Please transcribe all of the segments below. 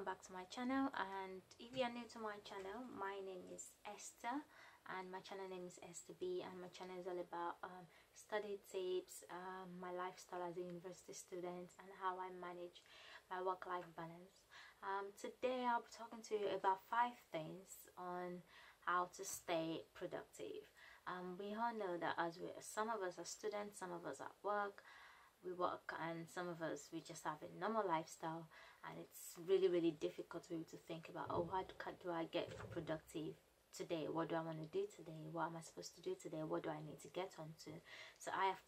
welcome back to my channel. And if you are new to my channel, my name is Esther and my channel name is Esteebee, and my channel is all about study tips, my lifestyle as a university student, and how I manage my work-life balance. Today I'll be talking to you about 5 things on how to stay productive. We all know that some of us are students, some of us are at work, we work, and some of us we just have a normal lifestyle, and it's really difficult for you to think about, oh, how do I get productive today? What do I want to do today? What am I supposed to do today? What do I need to get onto? So I've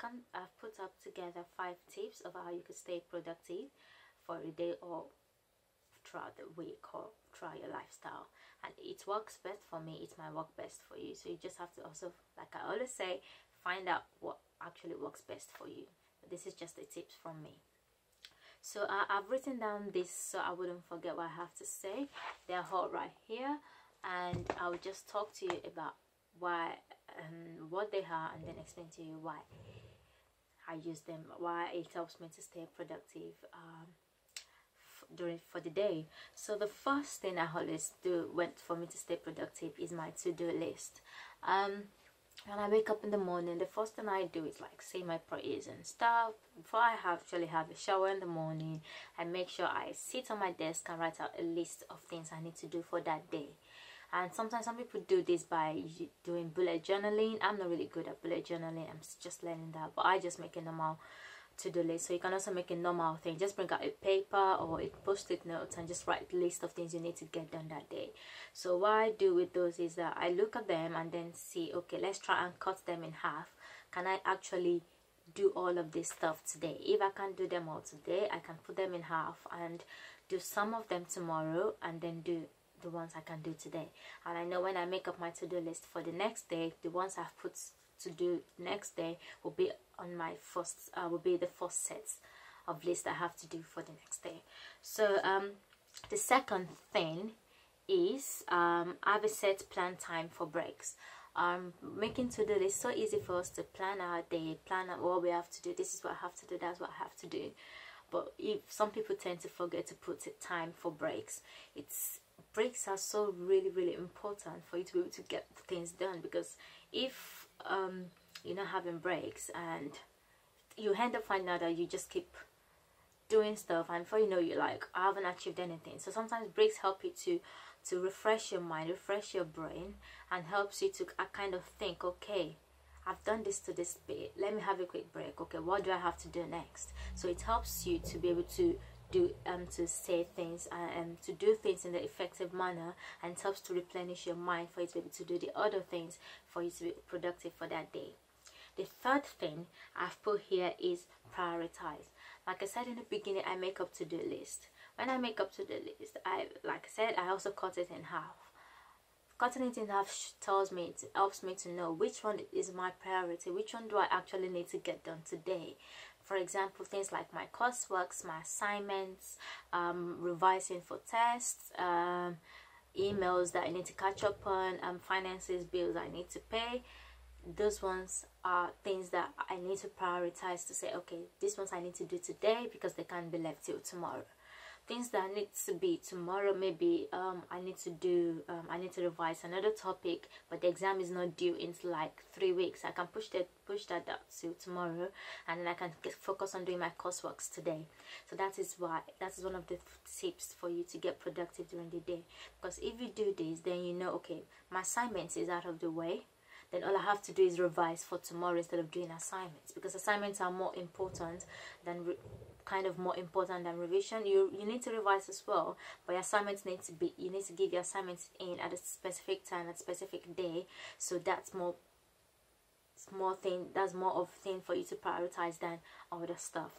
put up together 5 tips of how you could stay productive for a day or throughout the week or throughout your lifestyle. And it works best for me, it might work best for you, so you just have to also, like I always say, find out what actually works best for you. This is just the tips from me. So I've written down this so I wouldn't forget what I have to say. They're all right here, and I'll just talk to you about why what they are, and then explain to you why I use them, why it helps me to stay productive for the day. So the first thing I always do for me to stay productive is my to-do list. When I wake up in the morning, the first thing I do is like say my prayers and stuff. Before I actually have a shower in the morning, I make sure I sit on my desk and write out a list of things I need to do for that day. And sometimes some people do this by doing bullet journaling. I'm not really good at bullet journaling, I'm just learning that, but I just make a normal to-do list. So you can also make a normal thing, just bring out a paper or a post-it note and just write a list of things you need to get done that day. So what I do with those is that I look at them and then see, okay, let's try and cut them in half. Can I actually do all of this stuff today? If I can't do them all today, I can put them in half and do some of them tomorrow, and then do the ones I can do today. And I know when I make up my to-do list for the next day, the ones I've put to do next day will be on my first the first sets of list I have to do for the next day. So the second thing is I have a set plan time for breaks. Making to-do list so easy for us to plan our day, plan out what we have to do. This is what I have to do, that's what I have to do. But if some people tend to forget to put time for breaks, breaks are so really important for you to be able to get things done, because if you're not having breaks, and you end up finding out that you just keep doing stuff, and before you know, you're like, I haven't achieved anything. So sometimes breaks help you to refresh your mind, refresh your brain, and helps you to kind of think, okay, I've done this to this bit, let me have a quick break. Okay, what do I have to do next? So it helps you to be able to do to say things and to do things in an effective manner, and it helps to replenish your mind for you to be able to do the other things for you to be productive for that day. The third thing I've put here is prioritize. Like I said in the beginning, I make up to-do list. When I make up to-do list, like I said, I also cut it in half. Cutting it in half helps me to know which one is my priority, which one do I actually need to get done today. For example, things like my coursework, my assignments, revising for tests, emails that I need to catch up on, finances, bills I need to pay. Those ones are things that I need to prioritize to say, okay, these ones I need to do today because they can't be left till tomorrow. Things that need to be tomorrow, maybe I need to revise another topic, but the exam is not due in like 3 weeks. I can push that out to tomorrow, and then I can focus on doing my coursework today. So that is one of the tips for you to get productive during the day, because if you do this, then you know, okay, my assignments is out of the way. Then all I have to do is revise for tomorrow instead of doing assignments, because assignments are more important than revision. You need to revise as well, but your assignments you need to give your assignments in at a specific time, at a specific day. So that's more of thing for you to prioritize than other stuff.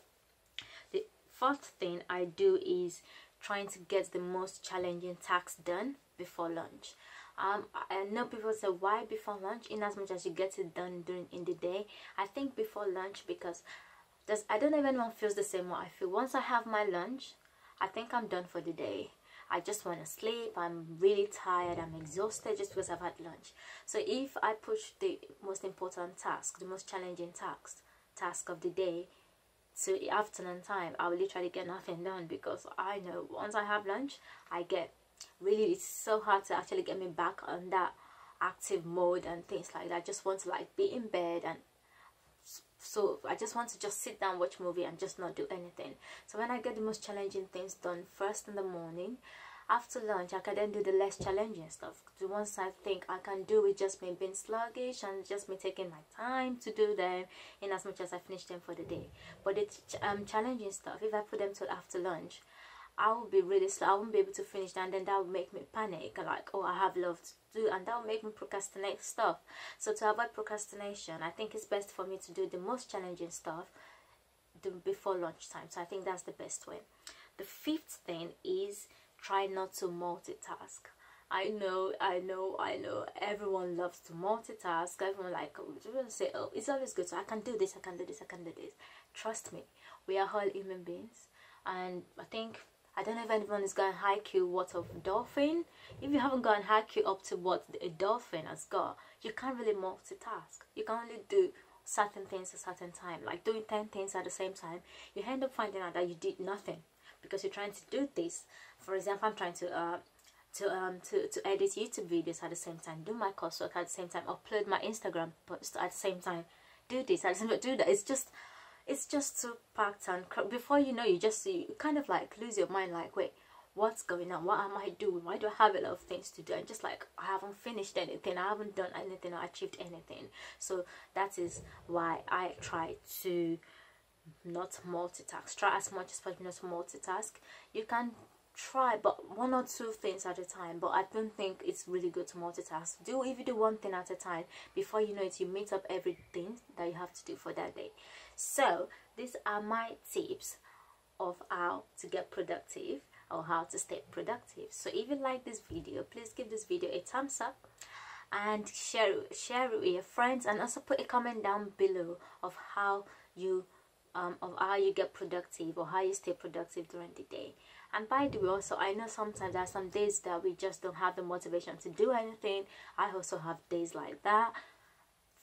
The fourth thing I do is trying to get the most challenging tasks done before lunch. I know people say, why before lunch? In as much as you get it done in the day. I think before lunch because I don't know if anyone feels the same way I feel. Once I have my lunch, I think I'm done for the day. I just want to sleep. I'm really tired. I'm exhausted just because I've had lunch. So if I push the most important task, the most challenging task of the day to the afternoon time, I will literally get nothing done, because I know once I have lunch, I get really, it's so hard to actually get me back on that active mode and things like that. I just want to like be in bed, and so I just want to just sit down, watch movie, and just not do anything. So when I get the most challenging things done first in the morning, after lunch I can then do the less challenging stuff. The ones I think I can do with just me being sluggish and just me taking my time to do them, in as much as I finish them for the day. But the challenging stuff, if I put them till after lunch, I will be really slow. I won't be able to finish that, and then that will make me panic, like, oh, I have love to do, and that will make me procrastinate stuff. So to avoid procrastination, I think it's best for me to do the most challenging stuff before lunchtime. So I think that's the best way. The fifth thing is try not to multitask. I know everyone loves to multitask. Everyone like, oh, say, oh, it's always good, so I can do this, I can do this, I can do this. Trust me, we are all human beings, and I don't know if anyone has gotten IQ what of dolphin. If you haven't gotten IQ up to what a dolphin has got, you can't really multitask. You can only do certain things at a certain time. Like doing 10 things at the same time, you end up finding out that you did nothing, because you're trying to do this. For example, I'm trying to edit YouTube videos at the same time, do my coursework at the same time, upload my Instagram post at the same time, do this at the same time, do that. It's just so packed, and before you know, you kind of like lose your mind, like, wait, what's going on? What am I doing? Why do I have a lot of things to do? And just like, I haven't finished anything, I haven't done anything or achieved anything. So that is why I try to not multitask. Try as much as possible not to multitask. You can try, but 1 or 2 things at a time, but I don't think it's really good to multitask. If you do one thing at a time, before you know it, you meet up everything that you have to do for that day. So these are my tips of how to get productive, or how to stay productive. So if you like this video, please give this video a thumbs up and share it with your friends, and also put a comment down below of how you get productive, or how you stay productive during the day. And by the way, also, I know sometimes there are some days that we just don't have the motivation to do anything. I also have days like that.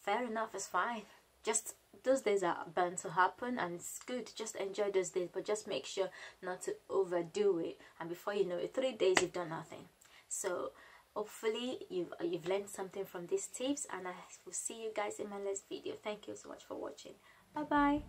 Fair enough, it's fine. Just those days are bound to happen, and it's good. Just enjoy those days, but just make sure not to overdo it. And before you know it, 3 days you've done nothing. So hopefully you've learned something from these tips, and I will see you guys in my next video. Thank you so much for watching. Bye bye.